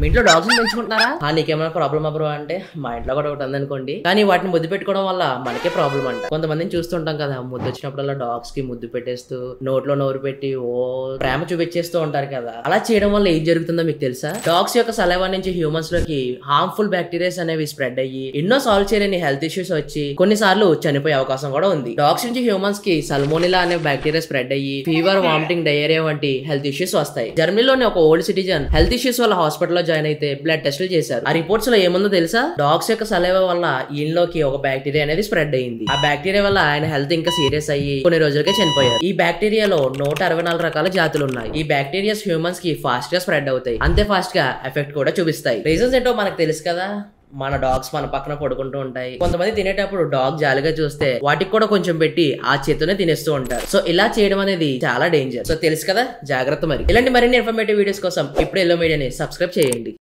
మీ ఇంట్లో డాగ్స్ పెంచుకుంటున్నారా? నీకేమైనా problem bro అంటే మా ఇంట్లో కూడా ఒకటి ఉందనుకోండి. కానీ వాటిని ముద్దు పెట్టుకోవడం వల్ల మనకే ప్రాబ్లం అంట. కొంతమందిని చూస్తుంటాం కదా, ముద్దు వచ్చినప్పుడల్లా డాగ్స్ కి ముద్దు పెట్టేస్తూ నోట్లో నోరు పెట్టి ప్రేమ చూపించేస్తూ ఉంటారు కదా. అలా చేయడం వల్ల ఏం జరుగుతుందో మీకు తెలుసా? డాగ్స్ యొక్క సలైవా నుంచి హ్యూమన్స్ లోకి హార్మ్ఫుల్ బ్యాక్టీరియాస్ అనేవి స్ప్రెడ్ అయ్యి ఎన్నో సాల్వ్ చేయలేని హెల్త్ ఇష్యూస్ వచ్చి కొన్నిసార్లు చనిపోయే అవకాశం కూడా ఉంది. డాగ్స్ నుంచి హ్యూమన్స్ కి సల్మోనిలా అనే బ్యాక్టీరియా స్ప్రెడ్ అయ్యి ఫీవర్, వామిటింగ్, డయేరియా వంటి హెల్త్ ఇష్యూస్ వస్తాయి. జర్మనీలోని ఒక ఓల్డ్ సిటిజన్ హెల్త్ ఇష్యూస్ వల్ల హాస్పిటల్ లో జాయిన్ అయితే బ్లడ్ టెస్టులు చేశారు. ఆ రిపోర్ట్స్ లో ఏముందో తెలుసా? డాగ్స్ యొక్క సలైవా వల్ల ఈయనలోకి ఒక బ్యాక్టీరియా అనేది స్ప్రెడ్ అయ్యింది. ఆ బ్యాక్టీరియా వల్ల ఆయన హెల్త్ ఇంకా సీరియస్ అయ్యి కొన్ని రోజులకే చనిపోయారు. ఈ బ్యాక్టీరియాలో 164 రకాల జాతులు ఉన్నాయి. ఈ బ్యాక్టీరియాస్ హ్యూమన్స్ కి ఫాస్ట్ గా స్ప్రెడ్ అవుతాయి, అంతే ఫాస్ట్ గా ఎఫెక్ట్ కూడా చూపిస్తాయి. రీజన్స్ ఏంటో మనకు తెలుసు కదా. మన డాగ్స్ మన పక్కన పడుకుంటూ ఉంటాయి. కొంతమంది తినేటప్పుడు డాగ్ జాలిగా చూస్తే వాటికి కూడా కొంచెం పెట్టి ఆ చేతితోనే తినేస్తూ ఉంటారు. సో ఇలా చేయడం అనేది చాలా డేంజర్. సో తెలుసు కదా, జాగ్రత్త. మరి ఇలాంటి మరిన్ని ఇన్ఫర్మేటివ్ వీడియోస్ కోసం ఇప్పుడు ఎల్లో మీడియాని సబ్స్క్రైబ్ చేయండి.